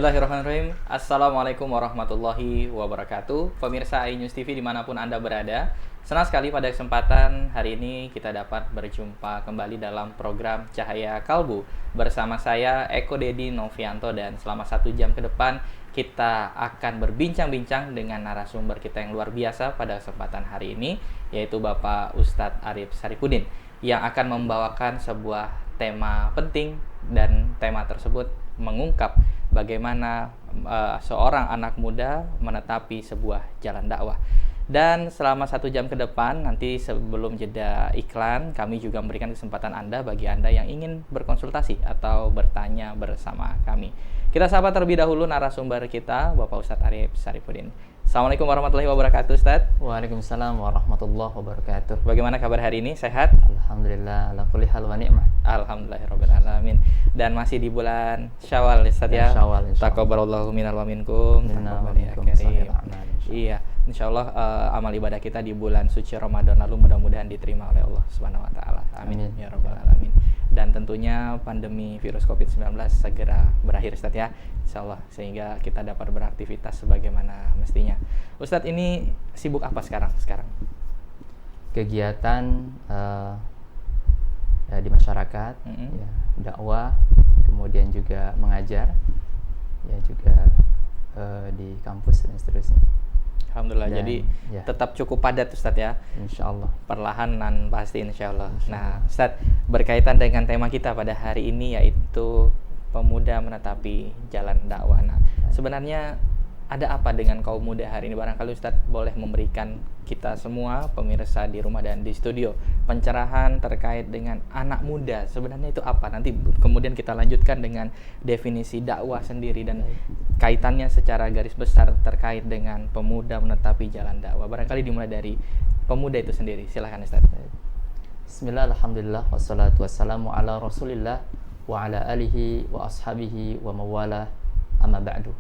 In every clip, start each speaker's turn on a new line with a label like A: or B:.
A: Bismillahirrahmanirrahim. Assalamualaikum warahmatullahi wabarakatuh. Pemirsa iNews TV dimanapun Anda berada, senang sekali pada kesempatan hari ini kita dapat berjumpa kembali dalam program Cahaya Kalbu bersama saya Eko Dedi Novianto, dan selama 1 jam ke depan kita akan berbincang-bincang dengan narasumber kita yang luar biasa pada kesempatan hari ini, yaitu Bapak Ustadz Arif Saripudin, yang akan membawakan sebuah tema penting, dan tema tersebut mengungkap bagaimana seorang anak muda menetapi sebuah jalan dakwah. Dan selama 1 jam ke depan, nanti sebelum jeda iklan, kami juga memberikan kesempatan bagi Anda yang ingin berkonsultasi atau bertanya bersama kami. Kita sapa terlebih dahulu narasumber kita, Bapak Ustadz Arif Saripudin. Assalamualaikum warahmatullahi wabarakatuh, Ustadz.
B: Waalaikumsalam warahmatullahi wabarakatuh.
A: Bagaimana kabar hari ini? Sehat?
B: Alhamdulillah, ala kulli hal wa ni'mah.
A: Alhamdulillahirabbil alamin. Dan masih di bulan Syawal, Ustadz ya.
B: Syawal, insyaallah.
A: Taqabbalallahu minal wa minkum. Iya, insyaallah amal ibadah kita di bulan suci Ramadan lalu mudah-mudahan diterima oleh Allah Subhanahu wa taala. Amin ya rabbal alamin. Dan tentunya pandemi virus Covid-19 segera berakhir, Ustadz ya. Insyaallah, sehingga kita dapat beraktivitas sebagaimana mestinya. Ustadz, ini sibuk apa sekarang?
B: Kegiatan di masyarakat, ya, dakwah, kemudian juga mengajar, ya juga di kampus dan seterusnya.
A: Alhamdulillah,
B: dan,
A: jadi
B: ya,
A: tetap cukup padat, Ustadz ya.
B: Insyaallah.
A: Perlahan pasti insyaallah. Nah, Ustadz, berkaitan dengan tema kita pada hari ini, yaitu pemuda menetapi jalan dakwah. Nah, sebenarnya ada apa dengan kaum muda hari ini? Barangkali Ustadz boleh memberikan kita semua, pemirsa di rumah dan di studio, pencerahan terkait dengan anak muda. Sebenarnya itu apa? Nanti kemudian kita lanjutkan dengan definisi dakwah sendiri dan kaitannya secara garis besar terkait dengan pemuda menetapi jalan dakwah. Barangkali dimulai dari pemuda itu sendiri. Silahkan, Ustadz.
B: Bismillah, alhamdulillah, wassalatu wassalamu ala rasulillah wa ala alihi wa ashabihi wa mawala, amma ba'du.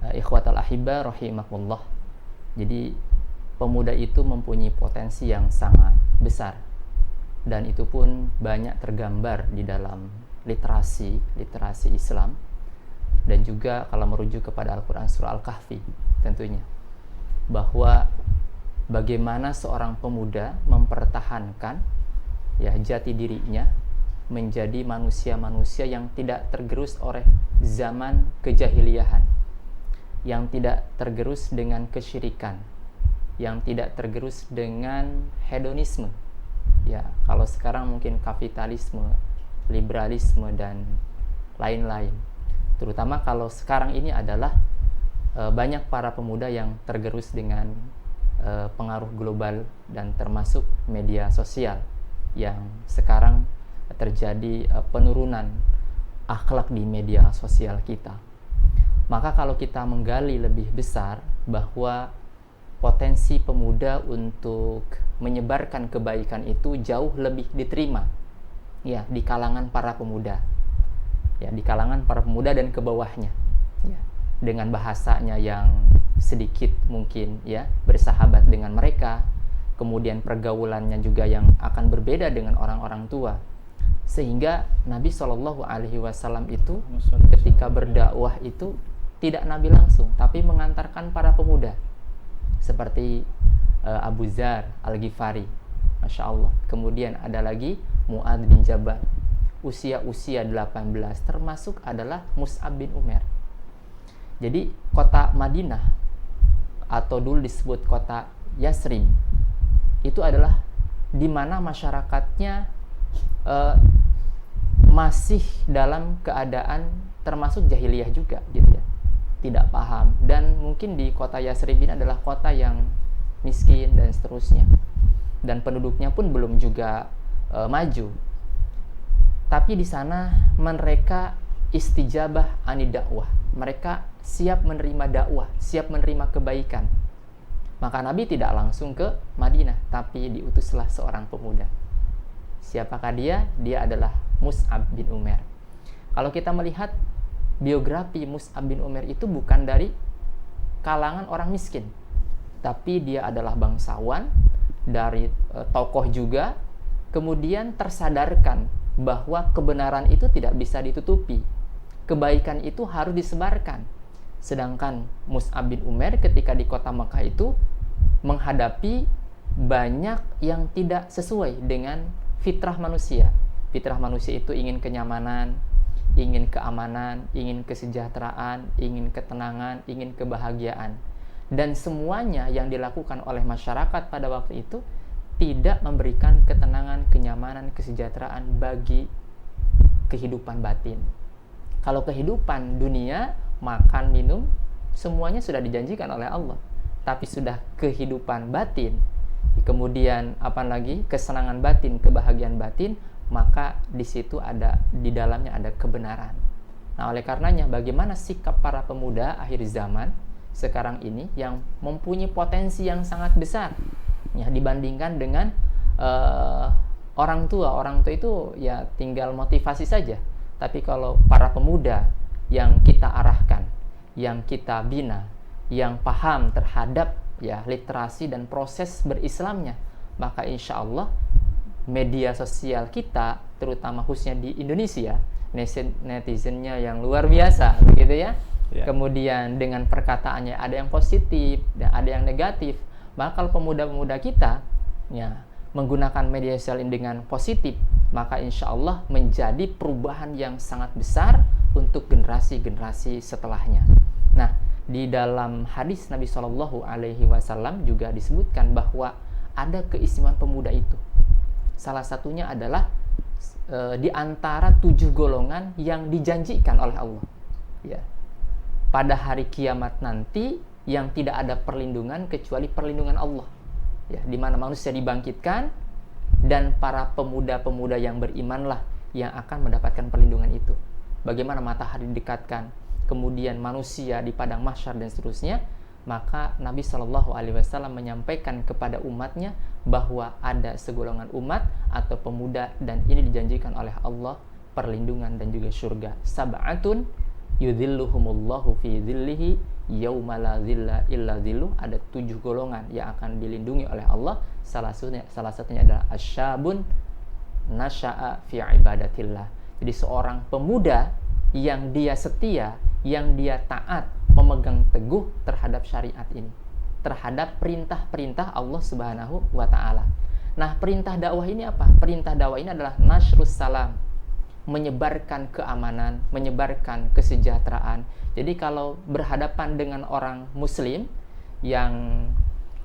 B: Ikhwatal ahibba rahimakumullah. Jadi pemuda itu mempunyai potensi yang sangat besar, dan itu pun banyak tergambar di dalam literasi Islam, dan juga kalau merujuk kepada Al-Quran surah Al-Kahfi tentunya, bahwa bagaimana seorang pemuda mempertahankan ya jati dirinya menjadi manusia-manusia yang tidak tergerus oleh zaman kejahiliahan, yang tidak tergerus dengan kesyirikan, yang tidak tergerus dengan hedonisme. Ya, kalau sekarang mungkin kapitalisme, liberalisme dan lain-lain. Terutama kalau sekarang ini adalah banyak para pemuda yang tergerus dengan pengaruh global dan termasuk media sosial, yang sekarang terjadi penurunan akhlak di media sosial kita. Maka kalau kita menggali lebih besar bahwa potensi pemuda untuk menyebarkan kebaikan itu jauh lebih diterima ya di kalangan para pemuda. Ya, di kalangan para pemuda dan ke bawahnya. Ya, dengan bahasanya yang sedikit mungkin ya bersahabat dengan mereka, kemudian pergaulannya juga yang akan berbeda dengan orang-orang tua. Sehingga Nabi SAW itu ketika berdakwah itu tidak Nabi langsung, tapi mengantarkan para pemuda seperti Abu Dzar Al-Ghifari, Masya Allah. Kemudian ada lagi Mu'adz bin Jabal, usia 18, termasuk adalah Mus'ab bin Umair. Jadi kota Madinah, atau dulu disebut kota Yasrib, itu adalah di mana masyarakatnya masih dalam keadaan termasuk jahiliyah juga gitu ya, tidak paham, dan mungkin di kota Yasrib ini adalah kota yang miskin dan seterusnya, dan penduduknya pun belum juga maju. Tapi di sana mereka istijabah ani dakwah, mereka siap menerima dakwah, siap menerima kebaikan. Maka Nabi tidak langsung ke Madinah, tapi diutuslah seorang pemuda. Siapakah dia? Dia adalah Mus'ab bin Umair. Kalau kita melihat biografi Mus'ab bin Umair itu bukan dari kalangan orang miskin, tapi dia adalah bangsawan, dari tokoh juga, kemudian tersadarkan bahwa kebenaran itu tidak bisa ditutupi, kebaikan itu harus disebarkan. Sedangkan Mus'ab bin Umair ketika di kota Mekah itu menghadapi banyak yang tidak sesuai dengan fitrah manusia. Fitrah manusia itu ingin kenyamanan, ingin keamanan, ingin kesejahteraan, ingin ketenangan, ingin kebahagiaan. Dan semuanya yang dilakukan oleh masyarakat pada waktu itu tidak memberikan ketenangan, kenyamanan, kesejahteraan bagi kehidupan batin. Kalau kehidupan dunia, makan, minum, semuanya sudah dijanjikan oleh Allah. Tapi sudah kehidupan batin, kemudian apa lagi? Kesenangan batin, kebahagiaan batin, maka di situ di dalamnya ada kebenaran. Nah, oleh karenanya bagaimana sikap para pemuda akhir zaman sekarang ini yang mempunyai potensi yang sangat besar ya dibandingkan dengan orang tua itu ya tinggal motivasi saja. Tapi kalau para pemuda yang kita arahkan, yang kita bina, yang paham terhadap ya literasi dan proses berislamnya, maka insya Allah media sosial kita, terutama khususnya di Indonesia, netizennya yang luar biasa, begitu ya. Kemudian dengan perkataannya ada yang positif dan ada yang negatif. Maka kalau pemuda-pemuda kita ya menggunakan media sosial ini dengan positif, maka insya Allah menjadi perubahan yang sangat besar untuk generasi-generasi setelahnya. Nah, di dalam hadis Nabi SAW juga disebutkan bahwa ada keistimewaan pemuda itu. Salah satunya adalah di antara 7 golongan yang dijanjikan oleh Allah. Ya. Pada hari kiamat nanti yang tidak ada perlindungan kecuali perlindungan Allah. Ya, di mana manusia dibangkitkan dan para pemuda-pemuda yang berimanlah yang akan mendapatkan perlindungan itu. Bagaimana matahari didekatkan, kemudian manusia di padang mahsyar dan seterusnya, maka Nabi SAW menyampaikan kepada umatnya bahwa ada segolongan umat atau pemuda dan ini dijanjikan oleh Allah perlindungan dan juga surga. Sab'atun yudhilluhumullahu fi dhillihi yauma la dhilla illa dhilluh. Ada 7 golongan yang akan dilindungi oleh Allah. Salah satunya adalah asyabun nasya'a fi ibadatillah. Jadi seorang pemuda yang dia setia, yang dia taat, memegang teguh terhadap syariat ini, terhadap perintah-perintah Allah Subhanahu wa ta'ala. Nah, perintah dakwah ini apa? Perintah dakwah ini adalah nasrus salam, menyebarkan keamanan, menyebarkan kesejahteraan. Jadi kalau berhadapan dengan orang muslim yang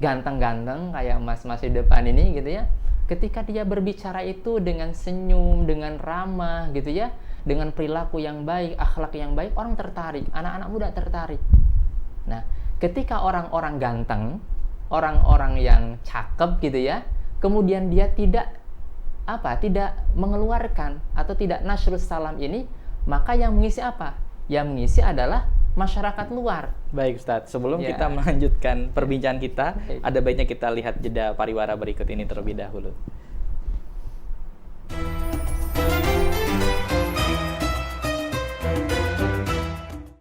B: ganteng-ganteng kayak mas-mas di depan ini gitu ya, ketika dia berbicara itu dengan senyum, dengan ramah gitu ya, dengan perilaku yang baik, akhlak yang baik, orang tertarik, anak-anak muda tertarik. Nah, ketika orang-orang ganteng, orang-orang yang cakep gitu ya, kemudian dia tidak mengeluarkan atau tidak nasrus salam ini, maka yang mengisi apa? Yang mengisi adalah masyarakat luar.
A: Baik Ustadz, sebelum kita melanjutkan perbincangan kita, ada baiknya kita lihat jeda pariwara berikut ini terlebih dahulu.